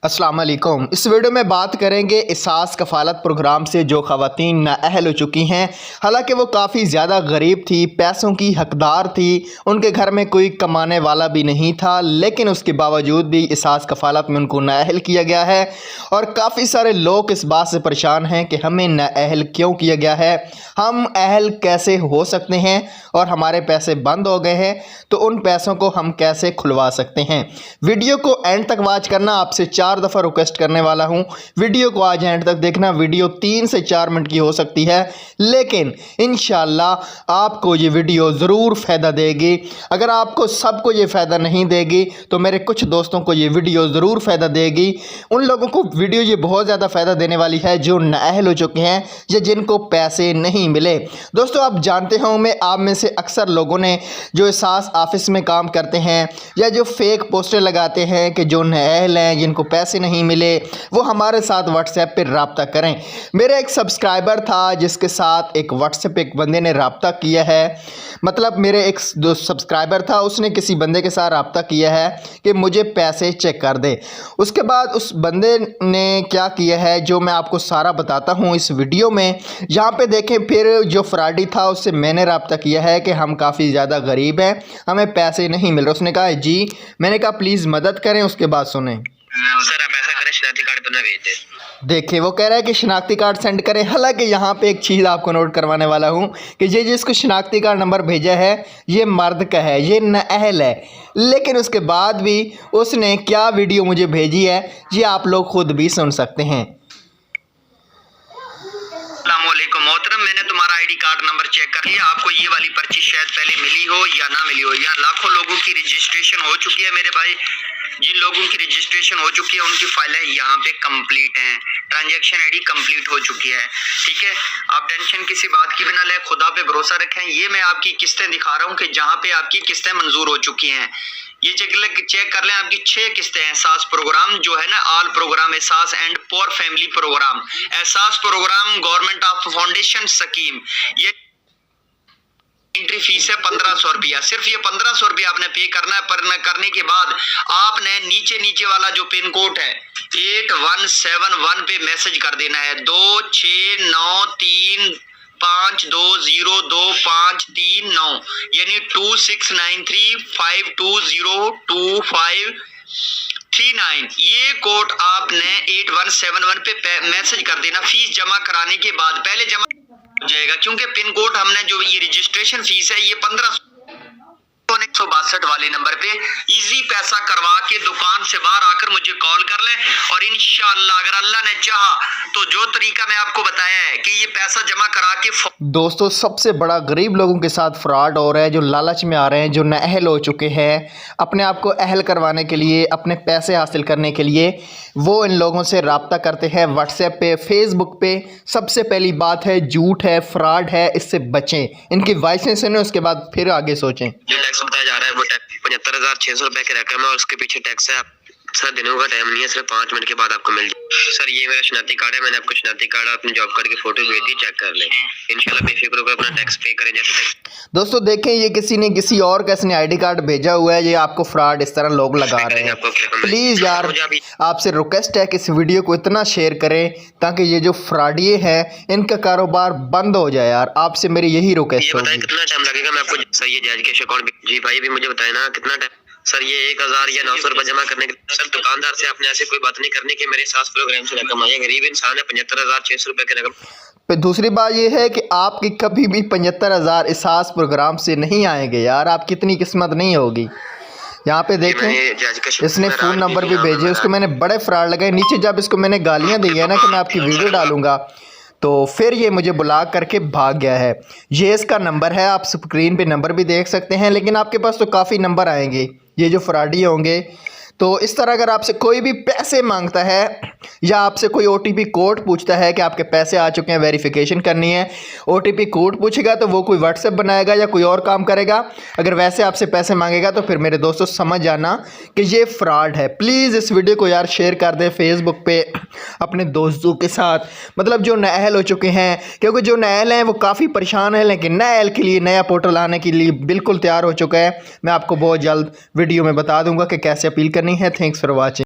अस्सलाम वालेकुम। इस वीडियो में बात करेंगे एहसास कफ़ालत प्रोग्राम से जो ख़वातीन नाअहल हो चुकी हैं। हालांकि वो काफ़ी ज़्यादा गरीब थी, पैसों की हकदार थी, उनके घर में कोई कमाने वाला भी नहीं था, लेकिन उसके बावजूद भी एहसास कफ़ालत में उनको नाअहल किया गया है। और काफ़ी सारे लोग इस बात से परेशान हैं कि हमें नाअहल क्यों किया गया है, हम अहल कैसे हो सकते हैं और हमारे पैसे बंद हो गए हैं, तो उन पैसों को हम कैसे खुलवा सकते हैं। वीडियो को एंड तक वॉच करना, आपसे 4 दफ़ा रिक्वेस्ट करने वाला हूं। वीडियो को आज एंड तक देखना। वीडियो 3 से 4 मिनट की हो सकती है, लेकिन इंशाल्लाह आपको ये वीडियो ज़रूर फ़ायदा देगी। अगर आपको सबको ये फ़ायदा नहीं देगी तो मेरे कुछ दोस्तों को ये वीडियो ज़रूर फ़ायदा देगी। उन लोगों को वीडियो ये बहुत ज़्यादा फ़ायदा देने वाली है जो नाअहल हो चुके हैं या जिनको पैसे नहीं मिले। दोस्तों, आप जानते होंगे, आप में से अक्सर लोगों ने जो एहसास ऑफिस में काम करते हैं या जो फेक पोस्टर लगाते हैं कि जो नाअहल हैं जिनको पैसे नहीं मिले वो हमारे साथ व्हाट्सएप पर रब्ता करें। मेरा एक सब्सक्राइबर था जिसके साथ एक व्हाट्सएप एक बंदे ने रब्ता किया है, मतलब मेरे एक जो सब्सक्राइबर था उसने किसी बंदे के साथ रब्ता किया है कि मुझे पैसे चेक कर दे। उसके बाद उस बंदे ने क्या किया है जो मैं आपको सारा बताता हूँ इस वीडियो में। यहाँ पे देखें, फिर जो फ्रॉडी था उससे मैंने रब्ता किया है कि हम काफ़ी ज़्यादा गरीब हैं, हमें पैसे नहीं मिल रहे। उसने कहा जी। मैंने कहा प्लीज़ मदद करें। उसके बाद सुने सर, आप ऐसा करें, शनाख्ती कार्ड बना भेज दें। देखिए, वो कह रहा है कि शनाख्ती कार्ड सेंड करें। हालांकि यहाँ पे एक चीज़ आपको नोट करवाने वाला हूँ कि ये जिसको शनाख्ती कार्ड नंबर भेजा है ये मर्द का है, ये नाअहल है, लेकिन उसके बाद भी उसने क्या वीडियो मुझे भेजी है ये आप लोग खुद भी सुन सकते हैं। अस्सलामुअलैकुम मोहतरम, मैंने तुम्हारा आईडी कार्ड नंबर चेक कर लिया। आपको ये वाली पर्ची शायद पहले मिली हो या ना मिली हो। यहाँ लाखों लोगों की रजिस्ट्रेशन हो चुकी है मेरे भाई। जिन लोगों की रजिस्ट्रेशन हो चुकी है उनकी फाइलें यहाँ पे कंप्लीट हैं, ट्रांजैक्शन आईडी कंप्लीट हो चुकी है। ठीक है, आप टेंशन किसी बात की भी ना लें, खुदा पे भरोसा रखें। ये मैं आपकी किस्तें दिखा रहा हूँ कि जहाँ पे आपकी किस्तें मंजूर हो चुकी हैं। ये चेक कर लें, आपकी 6 किस्तें हैं। एहसास प्रोग्राम जो है ना, all program Ehsaas and poor family program, Ehsaas program government of foundation scheme, ये एंट्री फीस है 1500 रुपया। सिर्फ ये 1500 रुपया आपने पे करना है। पर करने के बाद आपने नीचे वाला जो पिन कोड है 8171 पे मैसेज कर देना है 269352022539, यानी 269352022539। ये कोड आपने 8171 पे मैसेज कर देना। फीस जमा कराने के बाद पहले जमा हो जाएगा, क्योंकि पिन कोड हमने जो ये रजिस्ट्रेशन फीस है ये 1562 वाले नंबर पे इजी पैसा करवा के दुकान से बाहर आकर मुझे कॉल कर ले, और इंशाअल्लाह अगर अल्लाह ने चाहा तो जो तरीका मैं आपको बताया है कि ये पैसा जमा करा के। दोस्तों, सबसे बड़ा गरीब लोगों के साथ फ्रॉड हो रहा है, जो लालच में आ रहे हैं, जो नाअहल हो चुके हैं, अपने आप को अहल करवाने के लिए, अपने पैसे हासिल करने के लिए वो इन लोगों से रब्ता करते हैं व्हाट्सएप पे, फेसबुक पे। सबसे पहली बात है झूठ है, फ्रॉड है, इससे बचें। इनकी वॉइसें सुने, उसके बाद फिर आगे सोचें। जो टैक्स बताया जा रहा है वो 75,600 रुपए की रकम है और उसके पीछे टैक्स है। सर, दिनों का टाइम नहीं है, सिर्फ 5 मिनट के बाद आपको मिल जाए। सर, ये मेरा शनाख्ती कार्ड है, मैंने आपको शनाख्ती कार्ड अपने जॉब कार्ड की फोटो भेज दी, चेक कर लें। इंशाल्लाह बेफिक्र होकर अपना टैक्स पे करें जैसे टैक्स। दोस्तों देखें, ये किसी ने किसी और का इसने आईडी कार्ड भेजा हुआ है, ये आपको फ्रॉड इस तरह लोग लगा रहे हैं। प्लीज़ यार, आपसे रिक्वेस्ट है कि इस वीडियो को इतना शेयर करें ताकि ये जो फ्रॉडिये हैं इनका कारोबार बंद हो जाए। यार, आपसे मेरी यही रिक्वेस्ट होगी। कितना टाइम लगेगा मैं आपको? सर, ये जायज कैश अकाउंट जी भाई भी मुझे बताए ना कितना टाइम। सर, ये 1000 या 900 रुपए जमा करने के। सर, दुकानदार से आपने ऐसी कोई बात नहीं करनी कि मेरे साथ प्रोग्राम से रकम आई। गरीब इंसान है, 75,600 रुपए की रकम। फिर दूसरी बात ये है कि आपकी कभी भी 75,000 एहसास प्रोग्राम से नहीं आएंगे। यार, आपकी इतनी किस्मत नहीं होगी। यहाँ पे देखें, इसने फ़ोन नंबर भी भेजे, उसको मैंने बड़े फ्रॉड लगाए। नीचे जब इसको मैंने गालियाँ दी है ना कि मैं आपकी वीडियो डालूंगा, तो फिर ये मुझे बुला करके भाग गया है। ये इसका नंबर है, आप स्क्रीन पे नंबर भी देख सकते हैं, लेकिन आपके पास तो काफ़ी नंबर आएंगे ये जो फ्रॉडी होंगे। तो इस तरह अगर आपसे कोई भी पैसे मांगता है या आपसे कोई OTP कोड पूछता है कि आपके पैसे आ चुके हैं, वेरिफिकेशन करनी है, OTP कोड पूछेगा तो वो कोई व्हाट्सएप बनाएगा या कोई और काम करेगा। अगर वैसे आपसे पैसे मांगेगा तो फिर मेरे दोस्तों समझ जाना कि ये फ्रॉड है। प्लीज़ इस वीडियो को यार शेयर कर दें फेसबुक पे अपने दोस्तों के साथ, मतलब जो नाअहल हो चुके हैं, क्योंकि जो नाअहल हैं वो काफ़ी परेशान है, लेकिन नाअहल के लिए नया पोर्टल आने के लिए बिल्कुल तैयार हो चुका है। मैं आपको बहुत जल्द वीडियो में बता दूंगा कि कैसे अपील करनी है। Thanks for watching.